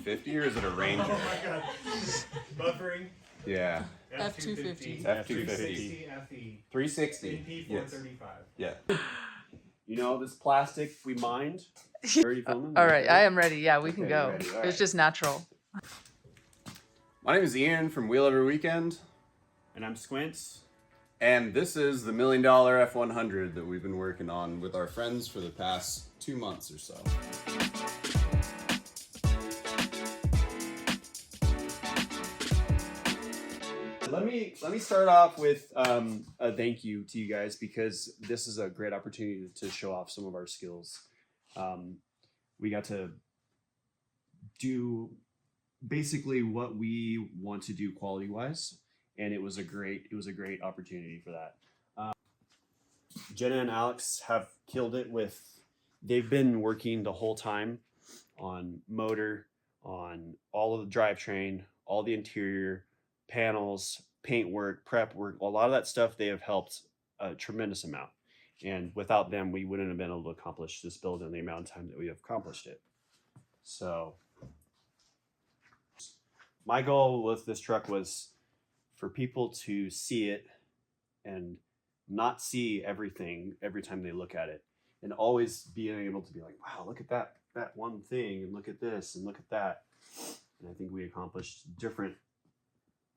F-250 or is it a Ranger? Oh my god. Buffering. Yeah. F-250. F-250. FE. 360. Yes. P435. Yeah. You know, this plastic we mined. Already filming? All right, I am ready. Yeah, we can Okay, go. ready. All It was right. just natural. My name is Ian from Wheel Every Weekend, And I'm Squints. and this is the $1 Million F100 that we've been working on with our friends for the past 2 months or so. Let me start off with a thank you to you guys, because this is a great opportunity to show off some of our skills. We got to do basically what we want to do quality wise, and it was a great opportunity for that. Jenna and Alex have killed it with. They've been working the whole time on motor, on all of the drivetrain, all the interior panels, paint work, prep work, a lot of that stuff. They have helped a tremendous amount, and without them we wouldn't have been able to accomplish this build in the amount of time that we have accomplished it. So my goal with this truck was for people to see it and not see everything every time they look at it, and always being able to be like, wow, look at that one thing, and look at this and look at that. And I think we accomplished different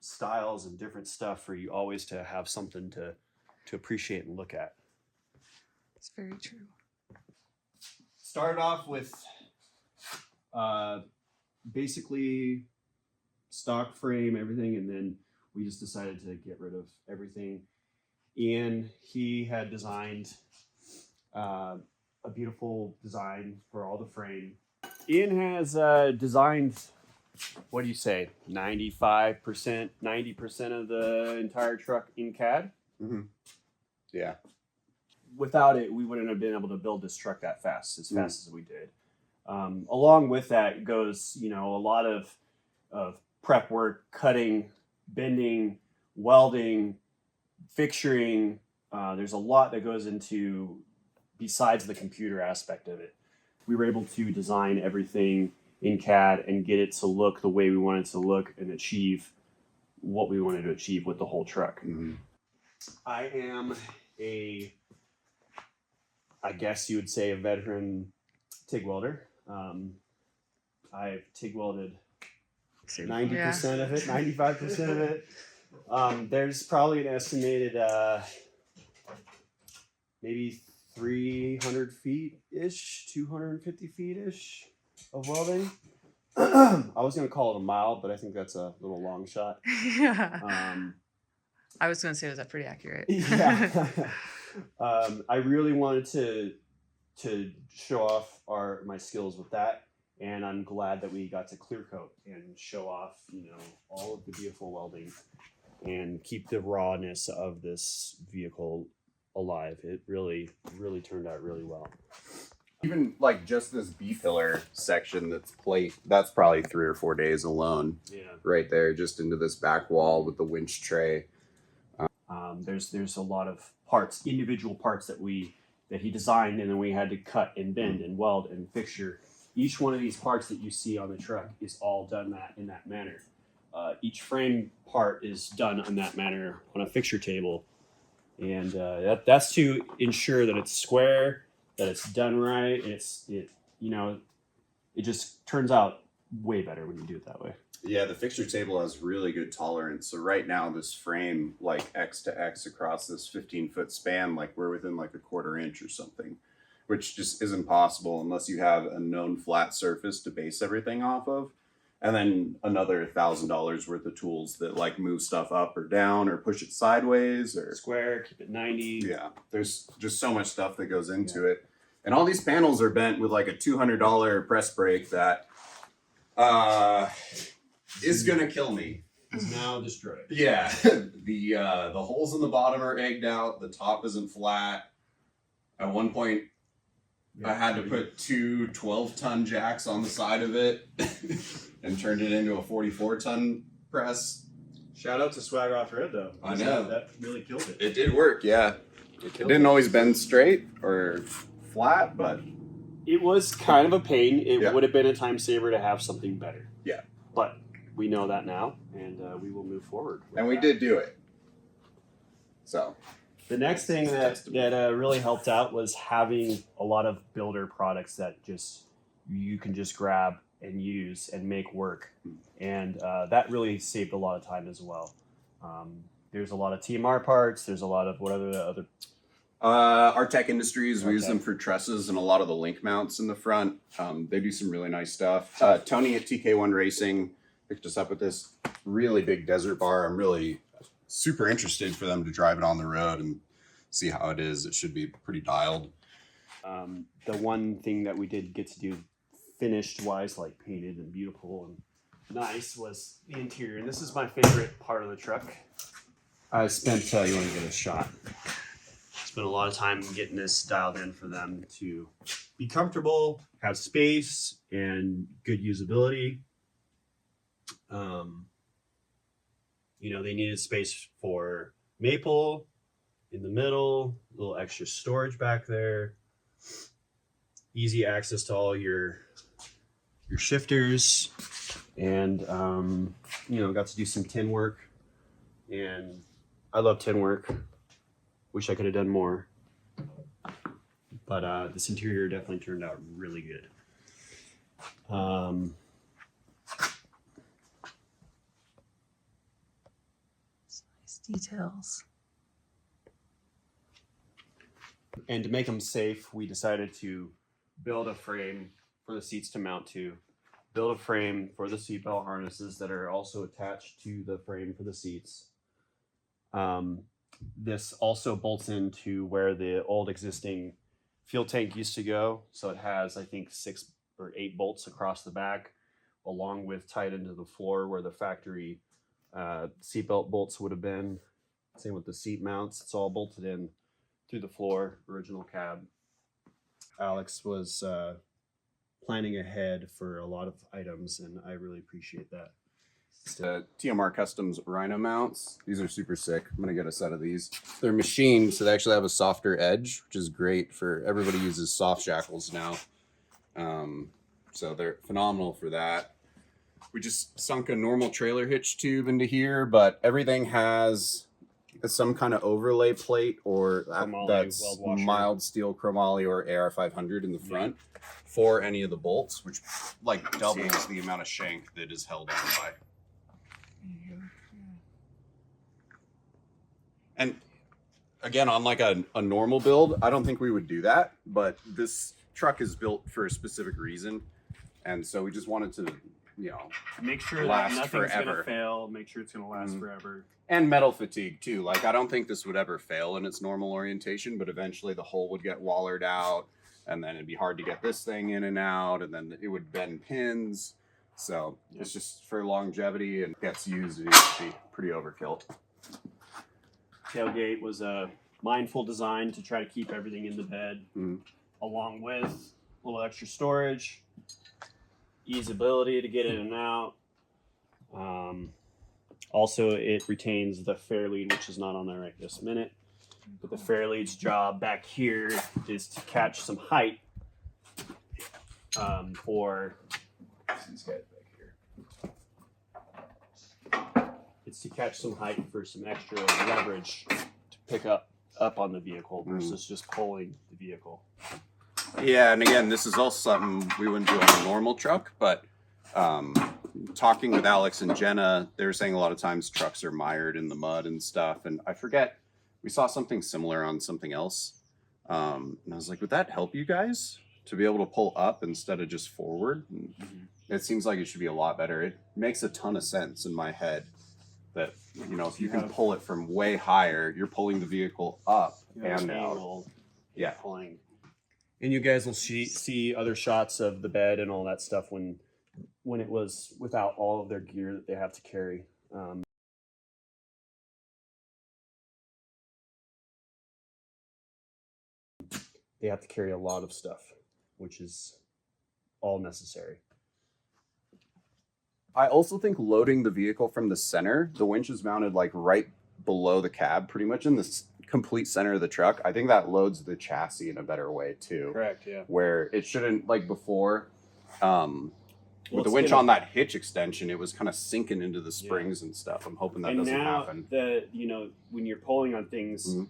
styles and different stuff for you always to have something to appreciate and look at. It's very true. Started off with basically stock frame, everything, and then we just decided to get rid of everything. Ian, he had designed a beautiful design for all the frame. Ian has designed, what do you say, 95%, 90% of the entire truck in CAD. Mm-hmm. Yeah. Without it, we wouldn't have been able to build this truck that fast as we did. Along with that goes, a lot of prep work, cutting, bending, welding, fixturing. There's a lot that goes into besides the computer aspect of it. We were able to design everything in CAD and get it to look the way we wanted it to look and achieve what we wanted to achieve with the whole truck. Mm-hmm. I am I guess you would say, a veteran TIG welder. I've TIG welded 90% of it, 95% of it. There's probably an estimated maybe 300 feet-ish, 250 feet-ish of welding. I was going to call it a mile, but I think that's a little long shot. I was going to say, was that pretty accurate? Yeah. I really wanted to show off my skills with that, and I'm glad that we got to clear coat and show off, all of the beautiful welding and keep the rawness of this vehicle alive. It really, really turned out really well. Even like just this B-pillar section that's plate, that's probably 3 or 4 days alone. Yeah. Right there, just into this back wall with the winch tray. There's a lot of parts, individual parts that he designed, and then we had to cut and bend and weld and fixture. Each one of these parts that you see on the truck is all done in that manner. Each frame part is done in that manner on a fixture table, and that's to ensure that it's square, that it's done right. It just turns out way better when you do it that way. Yeah, the fixture table has really good tolerance. So right now, this frame, like X to X across this 15-foot span, like we're within like a 1/4 inch or something, which just isn't possible unless you have a known flat surface to base everything off of. And then another $1,000 worth of tools that like move stuff up or down or push it sideways or Square, keep it 90. Yeah, there's just so much stuff that goes into it. And all these panels are bent with like a $200 press brake that is gonna kill me. Is now destroyed. Yeah, the holes in the bottom are egged out. The top isn't flat. At one point, I had to put 2 12-ton jacks on the side of it and turned it into a 44-ton press. Shout out to Swag Off Road though. I know. That really killed it. It did work, yeah. It didn't always bend straight or flat, but It was kind of a pain. It Yeah. would have been a time saver to have something better. Yeah. But we know that now, and we will move forward. And we did do it. So The next thing that really helped out was having a lot of builder products that just you can just grab and use and make work, and that really saved a lot of time as well. There's a lot of TMR parts. There's a lot of what other our tech industries, we use Artec. them for trusses and a lot of the link mounts in the front. They do some really nice stuff. Tony at TK1 Racing picked us up with this really big desert bar. I'm really super interested for them to drive it on the road and see how it is. It should be pretty dialed. The one thing that we did get to do finished wise, like painted and beautiful and nice, was the interior. And this is my favorite part of the truck. I spent, you want to get a shot? Spent a lot of time getting this dialed in for them to be comfortable, have space, and good usability. They needed space for maple in the middle, a little extra storage back there, easy access to all your shifters, and got to do some tin work. And I love tin work. Wish I could have done more, but this interior definitely turned out really good. Nice details. And to make them safe, we decided to build a frame for the seats to mount to, build a frame for the seatbelt harnesses that are also attached to the frame for the seats. This also bolts into where the old existing fuel tank used to go. So it has, I think, 6 or 8 bolts across the back, along with tied into the floor where the factory seatbelt bolts would have been. Same with the seat mounts. It's all bolted in through the floor, original cab. Alex was planning ahead for a lot of items, and I really appreciate that. TMR Customs Rhino mounts. These are super sick. I'm going to get a set of these. They're machined, so they actually have a softer edge, which is great for everybody uses soft shackles now. So they're phenomenal for that. We just sunk a normal trailer hitch tube into here, but everything has some kind of overlay plate or that's weld washer. mild steel chromoly or AR500 in the front for any of the bolts, which like doubles the amount of shank that is held on by. And again, on like a normal build, I don't think we would do that, but this truck is built for a specific reason. And so we just wanted to, Make sure last that nothing's forever. gonna fail. Make sure it's gonna last forever. And metal fatigue too. Like I don't think this would ever fail in its normal orientation, but eventually the hole would get wallered out and then it'd be hard to get this thing in and out, and then it would bend pins. So it's just for longevity and gets used, it needs to be pretty overkill. Tailgate was a mindful design to try to keep everything in the bed, along with a little extra storage, easeability to get in and out. Also, it retains the Fairlead, which is not on there right this minute. But the Fairlead's job back here is to catch some height for these guys back here. It's to catch some height for some extra leverage to pick up on the vehicle versus just pulling the vehicle. Yeah, and again, this is also something we wouldn't do on a normal truck, but talking with Alex and Jenna, they were saying a lot of times trucks are mired in the mud and stuff, and I forget, we saw something similar on something else, and I was like, would that help you guys to be able to pull up instead of just forward? And it seems like it should be a lot better. It makes a ton of sense in my head that, if you can pull it from way higher, you're pulling the vehicle up and out. Yeah. Pulling. And you guys will see other shots of the bed and all that stuff when it was without all of their gear that they have to carry. They have to carry a lot of stuff, which is all necessary. I also think loading the vehicle from the center, the winch is mounted like right below the cab, pretty much in this complete center of the truck, I think that loads the chassis in a better way too. Correct. Yeah. Where it shouldn't, like before, with the it's winch gonna- on that hitch extension, it was kind of sinking into the springs and stuff. I'm hoping that and doesn't now happen. when you're pulling on things, Mhm.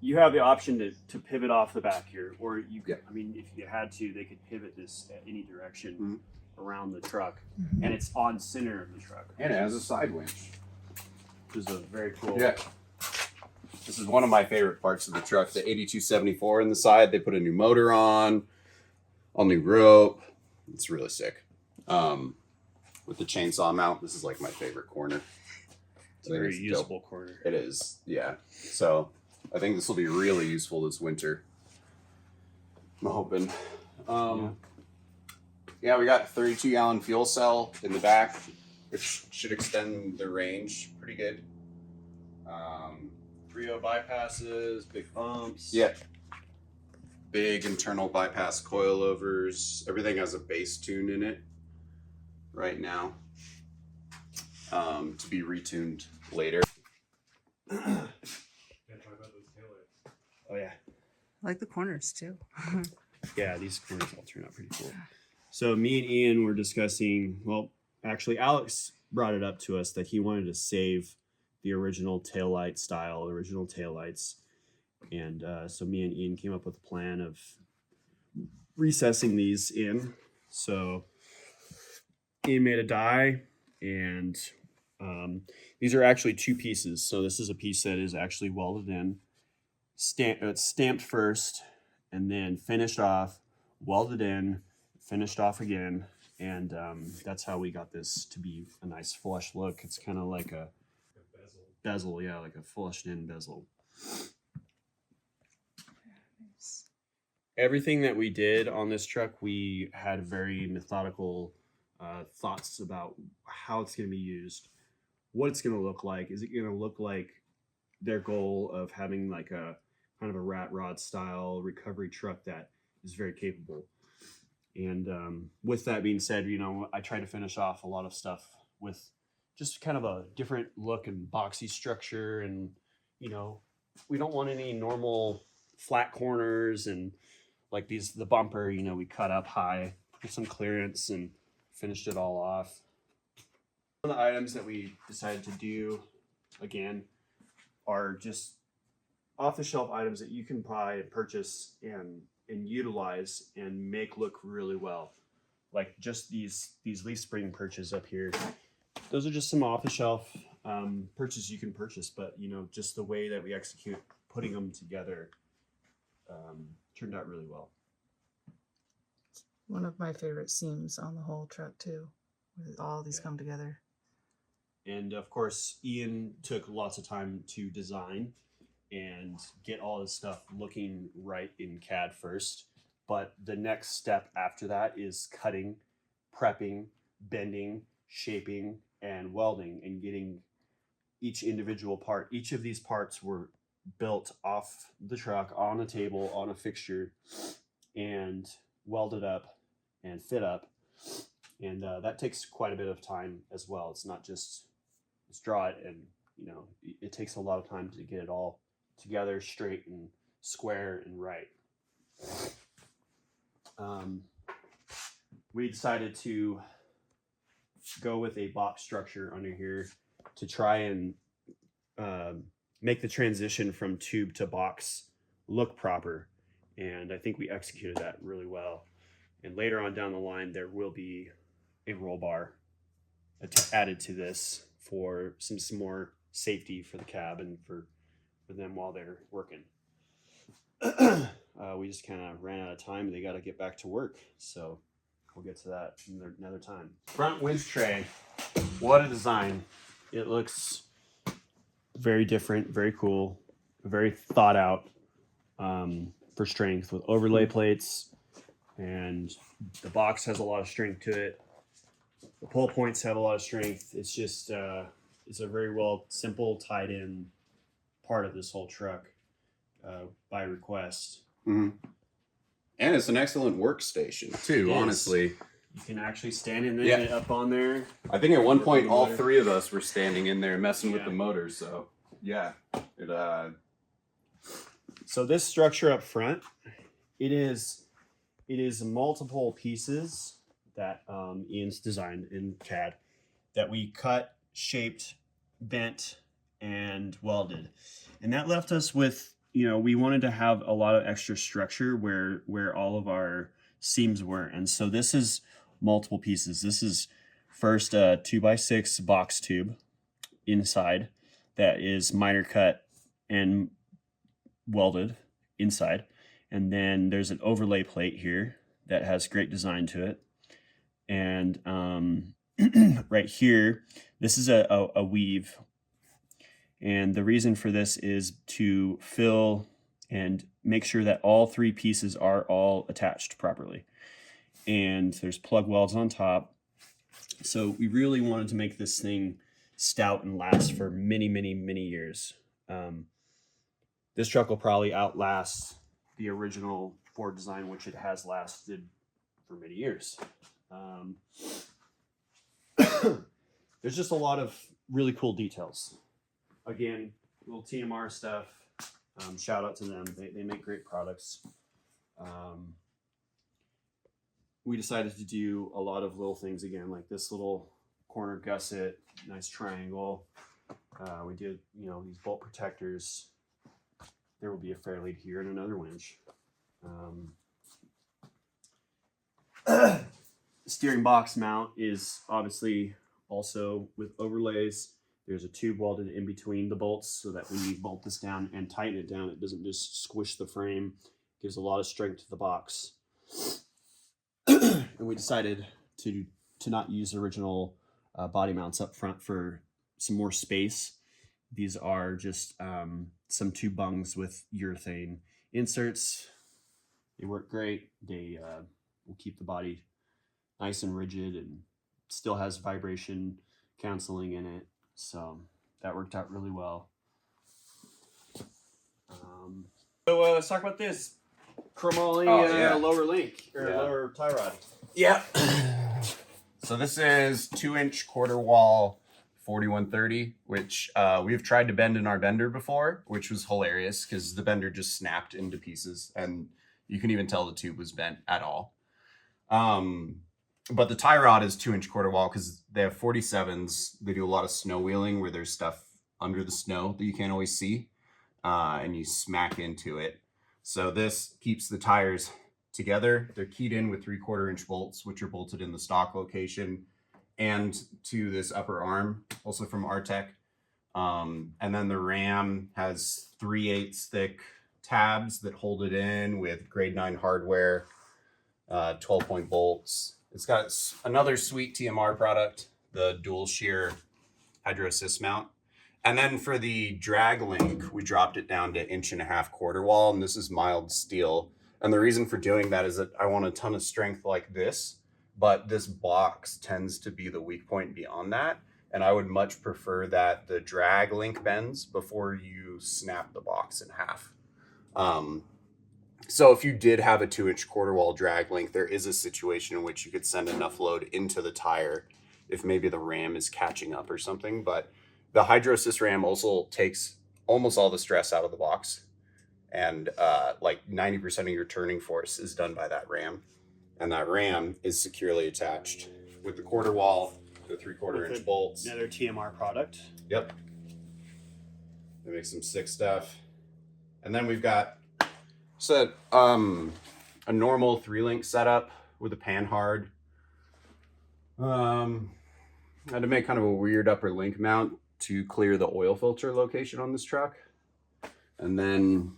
you have the option to pivot off the back here, or you. Yeah. I mean, if you had to, they could pivot this at any direction Mhm. around the truck, Mhm. and it's on center of the truck. And it has a side winch. Which is a very cool. Yeah. This is one of my favorite parts of the truck. The 8274 in the side. They put a new motor on, all new rope. It's really sick. With the chainsaw mount, this is like my favorite corner. It's a very usable corner. It is, yeah. So I think this will be really useful this winter. I'm hoping. Yeah, we got 32-gallon fuel cell in the back, which should extend the range pretty good. 3.0 bypasses, big bumps. Yeah. Big internal bypass coilovers. Everything has a bass tune in it right now. To be retuned later. Can't talk about those taillights. Oh yeah. I like the corners too. Yeah, these corners all turn out pretty cool. So me and Ian were discussing, well, actually Alex brought it up to us that he wanted to save the original taillight style, original taillights. And so me and Ian came up with a plan of recessing these in. So Ian made a die, and these are actually two pieces. So this is a piece that is actually welded in. It's stamped first, and then finished off, welded in, finished off again, and that's how we got this to be a nice flush look. It's kind of like a bezel, yeah, like a flushed in bezel. Everything that we did on this truck, we had very methodical thoughts about how it's going to be used, what it's going to look like. Is it going to look like their goal of having like a kind of a rat rod style recovery truck that is very capable? And with that being said, I try to finish off a lot of stuff with just kind of a different look and boxy structure. And, we don't want any normal flat corners, and like the bumper, we cut up high for some clearance and finished it all off. One of the items that we decided to do, again, are just off-the-shelf items that you can buy and purchase and utilize and make look really well. Like just these leaf spring perches up here. Those are just some off-the-shelf perches you can purchase, but just the way that we execute putting them together turned out really well. One of my favorite seams on the whole truck too, with all these come together. And of course, Ian took lots of time to design and get all this stuff looking right in CAD first. But the next step after that is cutting, prepping, bending, shaping, and welding, and getting each individual part. Each of these parts were built off the truck on a table, on a fixture, and welded up and fit up. And that takes quite a bit of time as well. It's not just let's draw it, and it takes a lot of time to get it all together straight and square and right. We decided to go with a box structure under here to try and make the transition from tube to box look proper, and I think we executed that really well. And later on down the line, there will be a roll bar added to this for some more safety for the cab and for them while they're working. We just kind of ran out of time. They got to get back to work, so we'll get to that another time. Front winch tray. What a design. It looks very different, very cool, very thought out for strength with overlay plates, and the box has a lot of strength to it. The pull points have a lot of strength. It's just it's a very simple tied in part of this whole truck by request. Mm-hmm. And it's an excellent workstation too, honestly. You can actually stand in there, up on there. I think at one point all three of us were standing in there messing with the motor, so yeah. So this structure up front, it is multiple pieces that Ian's designed in CAD that we cut, shaped, bent, and welded. And that left us with, we wanted to have a lot of extra structure where all of our seams were. And so this is multiple pieces. This is first a 2x6 box tube inside that is miter cut and welded inside. And then there's an overlay plate here that has great design to it. And right here, this is a weave. And the reason for this is to fill and make sure that all three pieces are all attached properly. And there's plug welds on top. So we really wanted to make this thing stout and last for many, many, many years. This truck will probably outlast the original Ford design, which it has lasted for many years. There's just a lot of really cool details. Again, little TMR stuff. Shout out to them. They make great products. We decided to do a lot of little things again, like this little corner gusset, nice triangle. We did, these bolt protectors. There will be a fair lead here and another winch. Steering box mount is obviously also with overlays. There's a tube welded in between the bolts so that when you bolt this down and tighten it down, it doesn't just squish the frame. It gives a lot of strength to the box. And we decided to not use original body mounts up front for some more space. These are just some tube bungs with urethane inserts. They work great. They will keep the body nice and rigid and still has vibration canceling in it. So that worked out really well. So let's talk about this chromoly lower link or lower tie rod. Yeah. So this is 2-inch quarter wall 4130, which we've tried to bend in our bender before, which was hilarious because the bender just snapped into pieces and you can even tell the tube was bent at all. But the tie rod is 2-inch quarter wall because they have 47s. They do a lot of snow wheeling where there's stuff under the snow that you can't always see, and you smack into it. So this keeps the tires together. They're keyed in with 3/4-inch bolts, which are bolted in the stock location and to this upper arm, also from Artec. And then the ram has 3/8 thick tabs that hold it in with grade 9 hardware, 12-point bolts. It's got another sweet TMR product, the dual shear hydro assist mount. And then for the drag link, we dropped it down to 1.5-inch quarter wall, and this is mild steel. And the reason for doing that is that I want a ton of strength like this, but this box tends to be the weak point beyond that. And I would much prefer that the drag link bends before you snap the box in half. So if you did have a 2-inch quarter wall drag link, there is a situation in which you could send enough load into the tire if maybe the ram is catching up or something. But the hydro assist ram also takes almost all the stress out of the box. And like 90% of your turning force is done by that ram. And that ram is securely attached with the quarter wall, the 3/4-inch bolts. Another TMR product. Yep. They make some sick stuff. And then we've got a normal 3-link setup with a panhard. I had to make kind of a weird upper link mount to clear the oil filter location on this truck. And then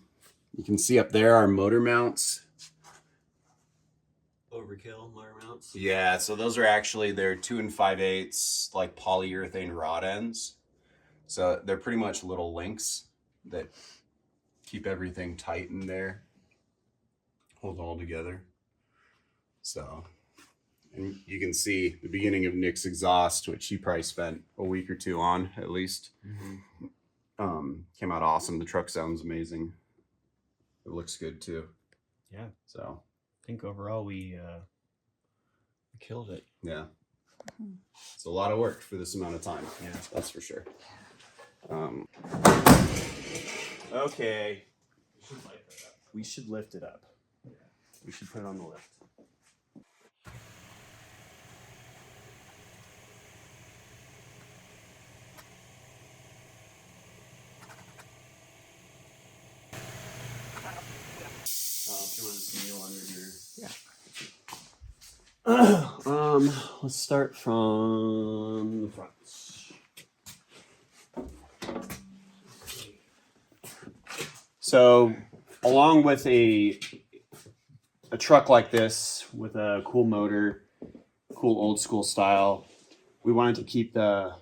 you can see up there our motor mounts. Overkill motor mounts. Yeah, so those are actually, they're 2 5/8 like polyurethane rod ends. So they're pretty much little links that keep everything tight in there. Hold all together. So, and you can see the beginning of Nick's exhaust, which he probably spent a week or two on at least. Mm-hmm. Came out awesome. The truck sounds amazing. It looks good too. Yeah. So I think overall we killed it. yeah. It's a lot of work for this amount of time. Yeah, that's for sure. Okay. should light that up. We should lift it up. We should put it on the lift. If you want to kneel under here. Yeah. Let's start from the front. So, along with a truck like this with a cool motor, cool old school style, we wanted to keep the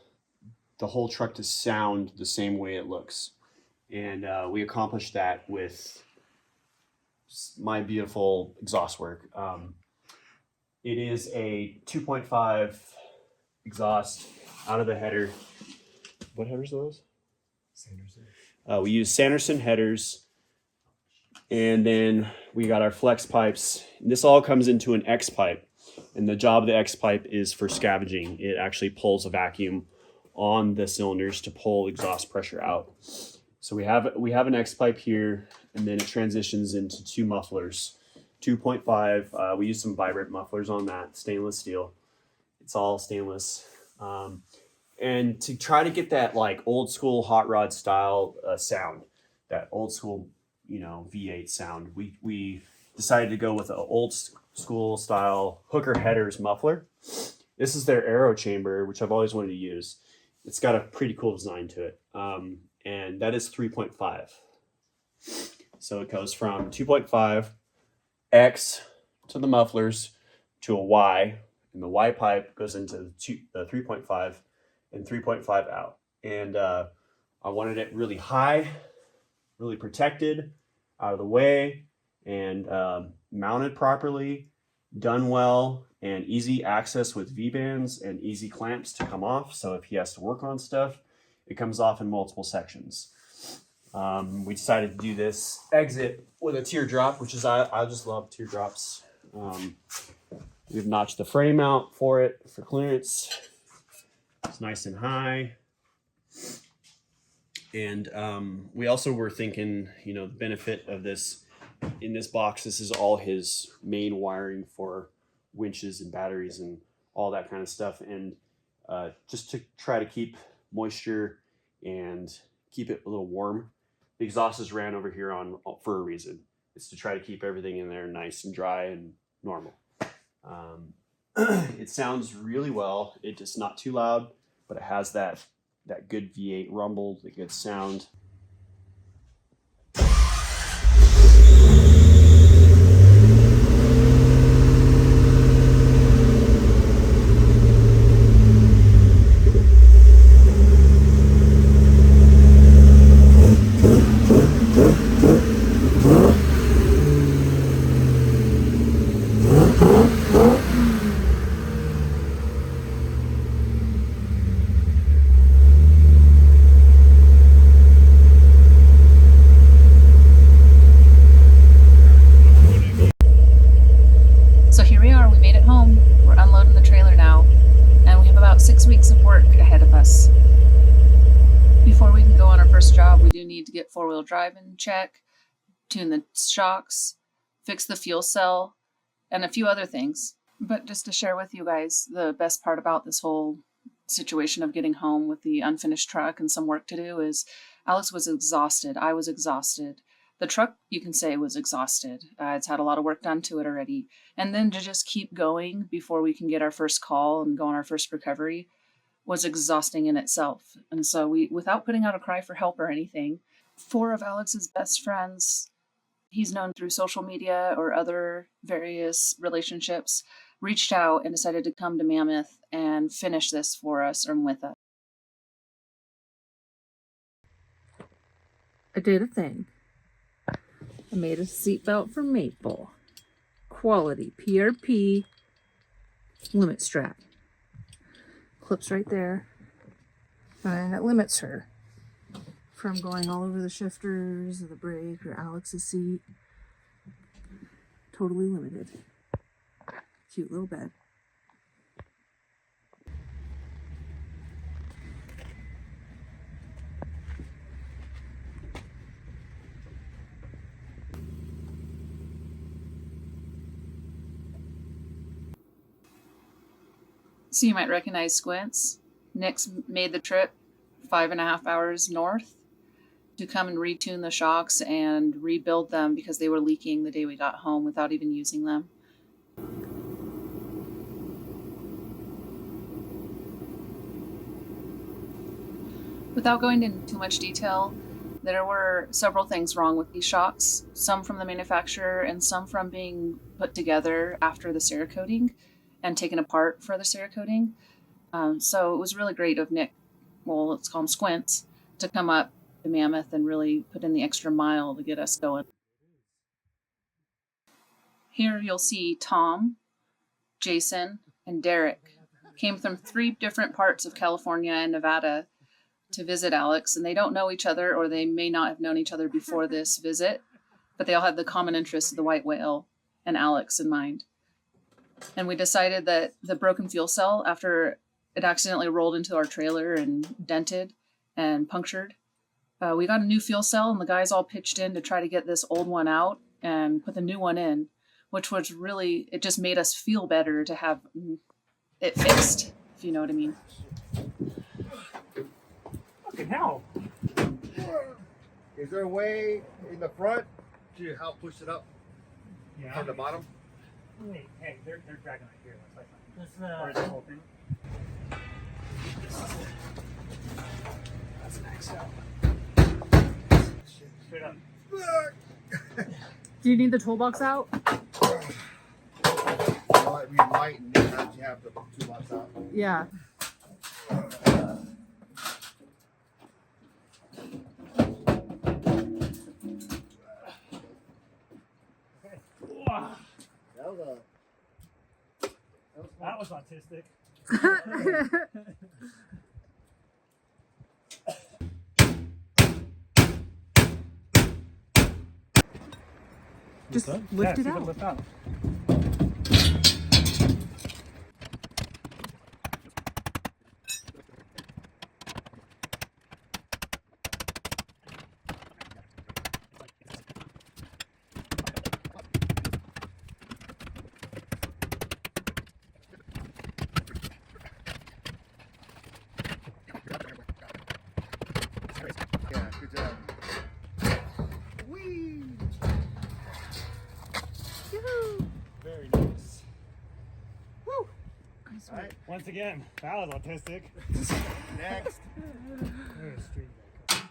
whole truck to sound the same way it looks, and we accomplished that with my beautiful exhaust work. It is a 2.5 exhaust out of the header. What headers are those? Sanderson. We use Sanderson headers, and then we got our flex pipes. This all comes into an X pipe, and the job of the X pipe is for scavenging. It actually pulls a vacuum on the cylinders to pull exhaust pressure out. So we have an X pipe here, and then it transitions into two mufflers, 2.5. We use some vibrant mufflers on that, stainless steel. It's all stainless. And to try to get that like old school hot rod style sound, that old school, V8 sound, we decided to go with an old school style hooker headers muffler. This is their aero chamber, which I've always wanted to use. It's got a pretty cool design to it. And that is 3.5. So it goes from 2.5 X to the mufflers to a Y, and the Y pipe goes into the 3.5 and 3.5 out. And I wanted it really high, really protected, out of the way, and mounted properly, done well, and easy access with V-bands and easy clamps to come off. So if he has to work on stuff, it comes off in multiple sections. We decided to do this exit with a teardrop, which is, I just love teardrops. We've notched the frame out for it for clearance. It's nice and high. And we also were thinking, the benefit of this, in this box, this is all his main wiring for winches and batteries and all that kind of stuff. And just to try to keep moisture and keep it a little warm, the exhaust is ran over here for a reason. It's to try to keep everything in there nice and dry and normal. It sounds really well. It's just not too loud, but it has that good V8 rumble, the good sound. So here we are, we made it home. We're unloading the trailer now, and we have about 6 weeks of work ahead of us. Before we can go on our first job, we do need to get four-wheel drive in check, tune the shocks, fix the fuel cell, and a few other things. But just to share with you guys, the best part about this whole situation of getting home with the unfinished truck and some work to do is Alex was exhausted. I was exhausted. The truck, you can say, was exhausted. It's had a lot of work done to it already. And then to just keep going before we can get our first call and go on our first recovery was exhausting in itself. And so we, without putting out a cry for help or anything, 4 of Alex's best friends he's known through social media or other various relationships reached out and decided to come to Mammoth and finish this for us or with us. I did a thing. I made a seatbelt for Maple. Quality PRP limit strap. Clips right there. And it limits her from going all over the shifters or the brake or Alex's seat. Totally limited. Cute little bed. So you might recognize Squints. Nick's made the trip 5.5 hours north to come and retune the shocks and rebuild them because they were leaking the day we got home without even using them. Without going into too much detail, there were several things wrong with these shocks, some from the manufacturer and some from being put together after the Cerakoting and taken apart for the Cerakoting. So it was really great of Nick, well, let's call him Squints, to come up to Mammoth and really put in the extra mile to get us going. Here you'll see Tom, Jason, and Derek came from 3 different parts of California and Nevada to visit Alex, and they don't know each other, or they may not have known each other before this visit, but they all had the common interest of the white whale and Alex in mind. And we decided that the broken fuel cell, after it accidentally rolled into our trailer and dented and punctured, we got a new fuel cell, and the guys all pitched in to try to get this old one out and put the new one in, which was really, it just made us feel better to have it fixed, if you know what I mean. Fucking hell. Is there a way in the front to help push it up Yeah. from the bottom? Wait, hey, they're dragging it here. That's like This, or is the whole thing? That's an XL. Straight up. Do you need the toolbox out? We might need to have the toolbox out. Yeah. Wow, That was that was autistic. Just lift it see if out. Lift out. Yeah, good job. Whee! Very nice. Woo! Alright, Once again, that was autistic. next. There's a street back.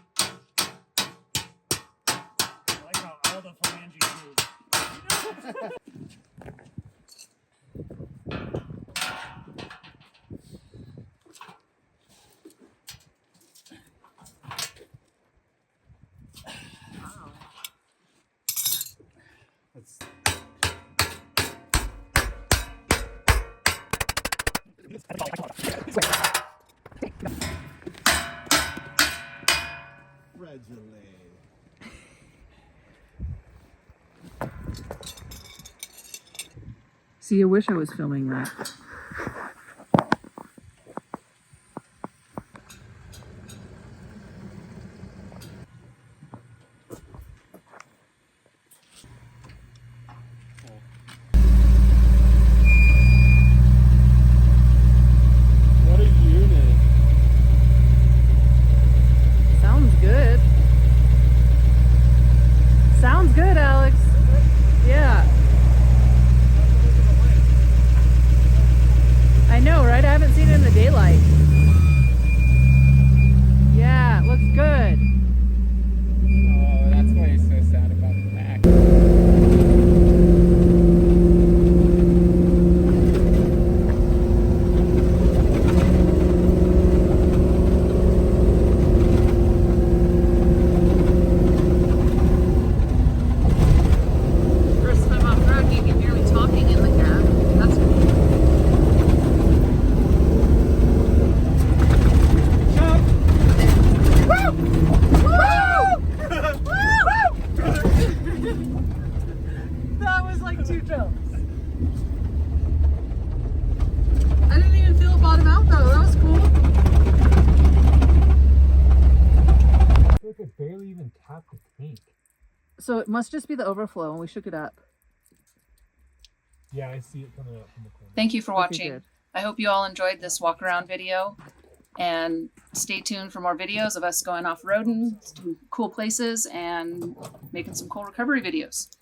I like how all the phalanges move. That's See, I wish I was filming that. what a unit. Sounds good. Sounds good, Alex. Yeah. I know, right? I haven't seen it in the daylight. Yeah, it looks good. Oh, that's why he's so sad about the back. First time off road, you can hear me talking in the cab. That's cool. That was like 2 jumps. I didn't even feel it bottom out though. That was cool. I feel like I barely even tapped the tank. So it must just be the overflow, and we shook it up. Yeah, I see it coming up from the corner. Thank you for Okay, watching. good. I hope you all enjoyed this walk around video, and stay tuned for more videos of us going off-roading to cool places and making some cool recovery videos.